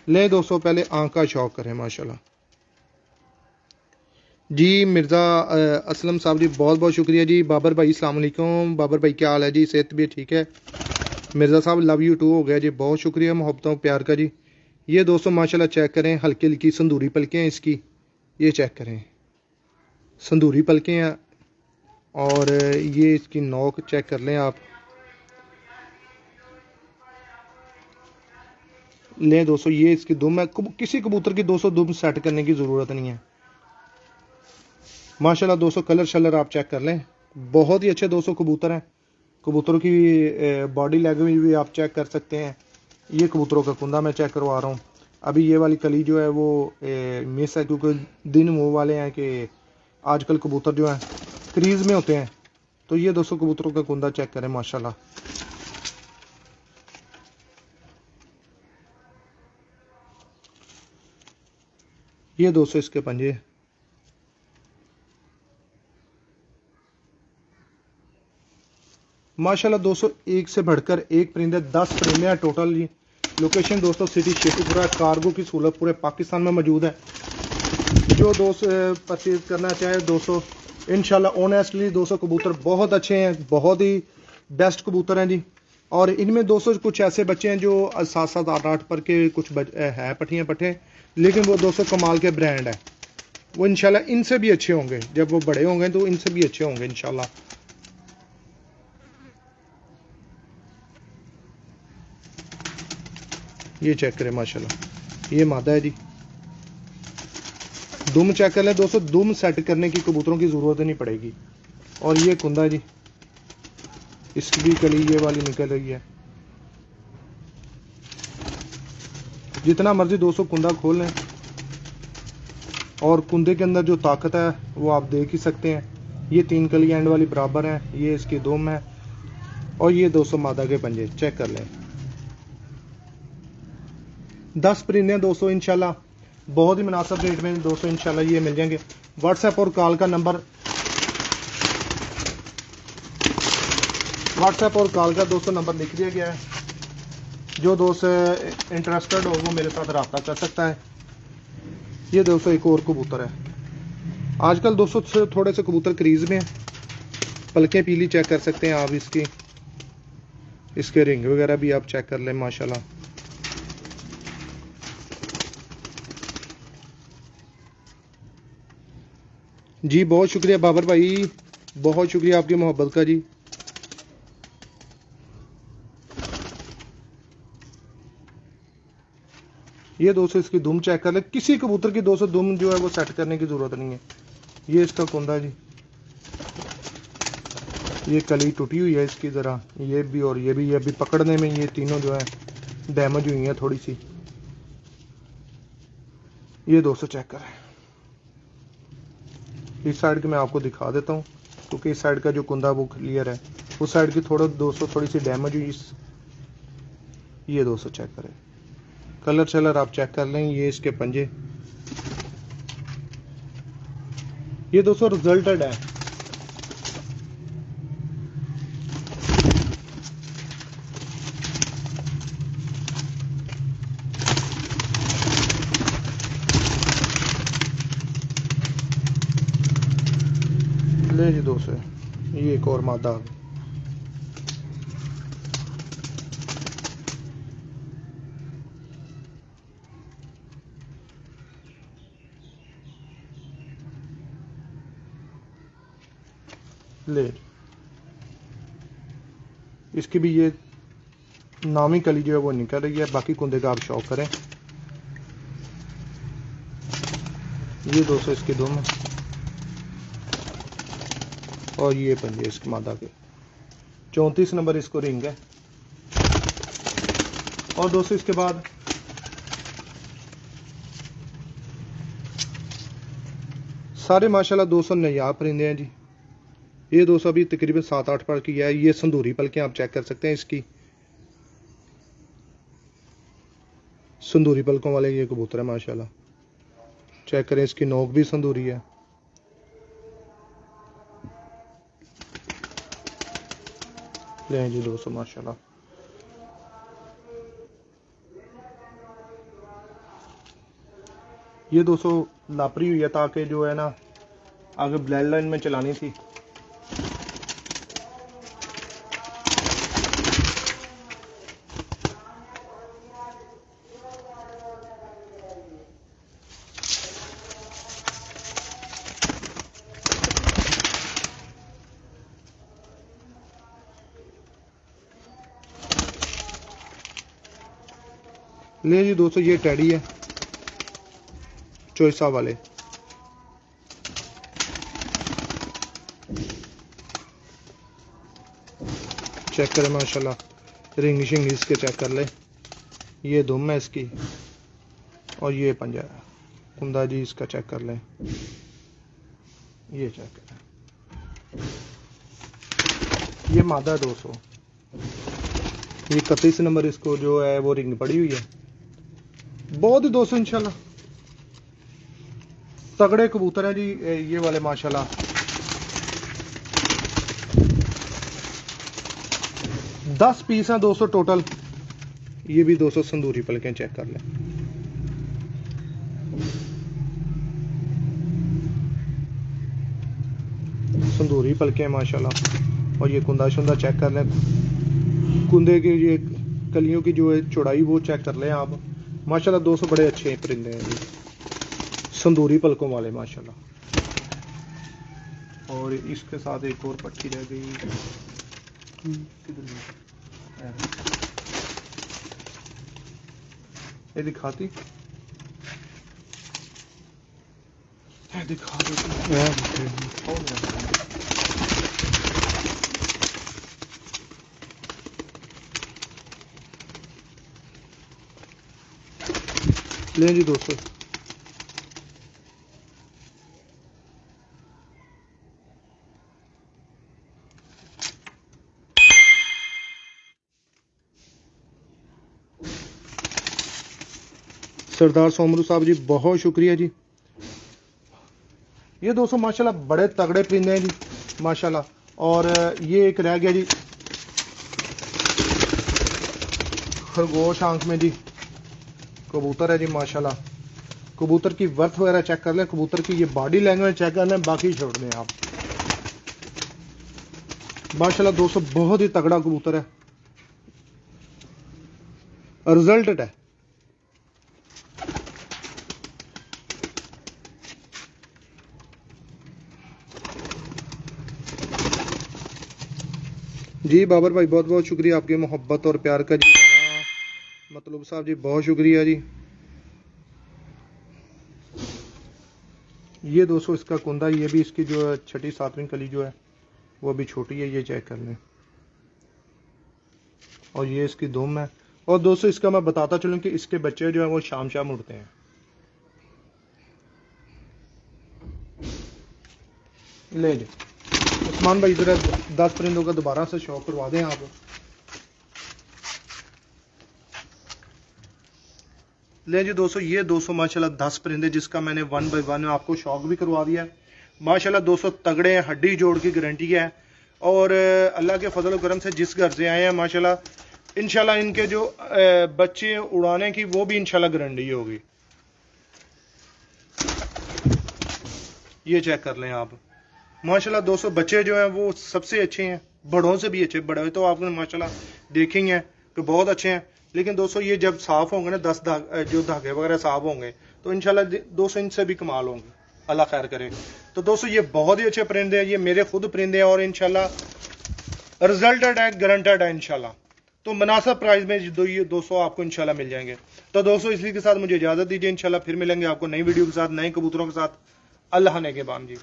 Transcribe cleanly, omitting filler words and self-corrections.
ले दोस्तों पहले आंख का शौक करें माशाल्लाह। जी मिर्ज़ा असलम साहब जी बहुत बहुत शुक्रिया जी। बाबर भाई अस्सलाम वालेकुम। बाबर भाई क्या हाल है जी? सेहत भी ठीक है? मिर्ज़ा साहब लव यू टू हो गया जी, बहुत शुक्रिया मोहब्बतों प्यार का जी। ये दोस्तों माशाल्लाह चेक करें, हल्की हल्की संदूरी पलकें हैं इसकी, ये चेक करें संदूरी पलकें हैं। और ये इसकी नोक चेक कर लें आप। लें दोस्तों ये इसकी दुम है। किसी कबूतर की दोस्तों दुम सेट करने की ज़रूरत नहीं है माशाल्लाह। दोस्तों कलर शलर आप चेक कर लें, बहुत ही अच्छे दोस्तों कबूतर हैं। कबूतरों की बॉडी लैंग्वेज भी आप चेक कर सकते हैं। ये कबूतरों का कुंदा मैं चेक करवा रहा हूँ। अभी ये वाली कली जो है वो मिस है, क्योंकि दिन वो वाले हैं कि आजकल कबूतर जो हैं क्रीज में होते हैं। तो ये दोस्तों कबूतरों का कुंदा चेक करें माशाल्लाह। ये दोस्तों इसके पंजे माशाल्लाह। दोस्तों एक से बढ़कर एक परिंदे, 10 परिंदे हैं टोटल। ये लोकेशन दोस्तों सिटी शेखुपुरा, कार्गो की सहूलत पूरे पाकिस्तान में मौजूद है। जो दोस्त परचेज करना चाहे दोस्तों इंशाल्लाह ऑनेस्टली दोस्तों कबूतर बहुत अच्छे हैं, बहुत ही बेस्ट कबूतर हैं जी। और इनमें दोस्तों कुछ ऐसे बच्चे हैं जो 7-7 8-8 पर के कुछ है पट्टियाँ पट्टे, लेकिन वो दोस्तों कमाल के ब्रांड है। वो इंशाल्लाह इनसे भी अच्छे होंगे, जब वो बड़े होंगे तो इनसे भी अच्छे होंगे इंशाल्लाह। ये चेक करें माशाल्लाह, ये मादा है जी। दुम चेक कर लें दोस्तों, दुम सेट करने की कबूतरों की ज़रूरत नहीं पड़ेगी। और ये कुंदा जी, इसकी भी कली ये वाली निकल रही है। जितना मर्जी दोस्तों कुंदा खोल लें, और कुंदे के अंदर जो ताकत है वो आप देख ही सकते हैं। ये 3 कली एंड वाली बराबर है, ये इसकी दुम है। और ये दोस्तों मादा के पंजे चेक कर लें। 10 परिंदे दोस्तों इंशाल्लाह बहुत ही मुनासिब रेट में दोस्तों इंशाल्लाह ये मिल जाएंगे। व्हाट्सएप और कॉल का नंबर, व्हाट्सएप और कॉल का दोस्तों नंबर लिख दिया गया है। जो दोस्त इंटरेस्टेड हो वो मेरे साथ रब्ता कर सकता है। ये दोस्तों एक और कबूतर है। आजकल दोस्तों थोड़े से कबूतर क्रीज में है। पलकें पीली चेक कर सकते हैं आप इसकी, इसके रिंग वगैरह भी आप चेक कर लें माशाल्लाह। जी बहुत शुक्रिया बाबर भाई, बहुत शुक्रिया आपकी मोहब्बत का जी। ये दोस्तों इसकी दुम चेक कर ले। किसी कबूतर की दोस्तों दुम जो है वो सेट करने की जरूरत नहीं है। ये इसका कुंदा जी, ये कली टूटी हुई है इसकी ज़रा, ये भी और ये भी। ये अभी पकड़ने में ये तीनों जो है डैमेज हुई हैं थोड़ी सी। ये दोस्तों चेक करें, इस साइड की मैं आपको दिखा देता हूँ, क्योंकि इस साइड का जो कुंदा वो क्लियर है, उस साइड की थोड़ा दोस्तों थोड़ी सी डैमेज हुई। ये दोस्तों चेक करें, कलर शलर आप चेक कर लें। ये इसके पंजे, ये दोस्तों रिजल्टेड है। ले जी दोस्तों, ये एक और मादा आ गई। ले इसकी भी ये नामी कली जो है वो निकल रही है। बाकी कुंदे का आप शौक करें। ये दोस्तों इसकी दुम है, और ये पंजे इसके मादा के। 34 नंबर इसको रिंग है। और दोस्तों इसके बाद सारे माशाल्लाह 200 नयाब परिंदे हैं जी। ये दोस्तों अभी तकरीबन 7-8 पर की है। ये संदूरी पलकें आप चेक कर सकते हैं इसकी, संदूरी पलकों वाले ये कबूतर है माशाल्लाह। चेक करें, इसकी नोक भी संदूरी है। ले जी दोस्तों माशाल्लाह। ये दोस्तों लापरी हुई है ताकि जो है ना आगे ब्लड लाइन में चलानी थी। ले जी दोस्तों, ये टैडी है चोइसा वाले। चेक करें माशाल्लाह, रिंग शिंग इसके चेक कर ले। ये दुम है इसकी और ये पंजा है। कुंदा जी इसका चेक कर लें, ये चेक करें। ये मादा है दोस्तों, ये 31 नंबर इसको जो है वो रिंग पड़ी हुई है। बहुत ही दोस्तों इंशाल्लाह तगड़े कबूतर हैं जी ये वाले माशाल्लाह। दस पीस हैं दोस्तों टोटल। ये भी दोस्तों संदूरी पलकें चेक कर लें। संदूरी पलकें माशाल्लाह। और ये कुंदा शुंदा चेक कर लें, कुंदे के ये कलियों की जो है चौड़ाई वो चेक कर लें आप माशाल्लाह। दोस्तों बड़े अच्छे परिंदे हैं ये संदूरी पलकों वाले माशाल्लाह। और इसके साथ एक और पट्टी रह गई, ये दिखाती, दिखा देती। लें जी दोस्तों, सरदार सोमरू साहब जी बहुत शुक्रिया जी। ये दोस्तों माशाल्लाह बड़े तगड़े परिंदे हैं जी माशाल्लाह। और ये एक रह गया जी खरगोश आंख में जी कबूतर है जी माशाल्लाह। कबूतर की वर्थ वगैरह चेक कर लें, कबूतर की ये बॉडी लैंग्वेज चेक कर लें, बाकी छोड़ दें आप माशाल्लाह। दोस्तों बहुत ही तगड़ा कबूतर है, रिजल्टेड है। जी बाबर भाई बहुत बहुत शुक्रिया आपकी मोहब्बत और प्यार का जी। मतलब साहब जी बहुत शुक्रिया जी। ये दोस्तों इसका कुंदा, ये भी इसकी जो है छठी सातवीं कली जो है वो अभी छोटी है, ये चेक कर लें। और ये इसकी दुम है। और दोस्तों इसका मैं बताता चलूं कि इसके बच्चे जो है वो शाम शाम उड़ते हैं। ले जी उस्मान भाई इधर 10 परिंदों का दोबारा से शौक करवा दें आप। ले जी दोस्तों, ये 200 माशाल्लाह 10 परिंदे जिसका मैंने 1 बाय 1 आपको शौक भी करवा दिया है माशाल्लाह। 200 तगड़े हैं, हड्डी जोड़ की गारंटी है। और अल्लाह के फजल करम से जिस घर से आए हैं माशाल्लाह इंशाल्लाह इनके जो बच्चे उड़ाने की वो भी इंशाल्लाह गारंटी होगी। ये चेक कर लें आप माशाल्लाह। 200 बच्चे जो हैं वो सबसे अच्छे हैं, बड़ों से भी अच्छे। बड़े तो आपने माशाल्लाह देखेंगे कि बहुत अच्छे हैं, लेकिन दोस्तों ये जब साफ होंगे ना 10 जो धागे वगैरह साफ होंगे तो इंशाल्लाह 200 इनसे भी कमाल होंगे, अल्लाह खैर करे। तो दोस्तों ये बहुत ही अच्छे परिंदे हैं, ये मेरे खुद परिंदे हैं और इंशाल्लाह रिजल्टेड है, गारंटेड है इंशाल्लाह। तो मुनासिब प्राइस में ये 200 आपको इंशाल्लाह मिल जाएंगे। तो दोस्तों इसी के साथ मुझे इजाजत दीजिए, इंशाल्लाह फिर मिलेंगे आपको नई वीडियो के साथ, नए कबूतरों के साथ। अल्लाह ने के बाम जी।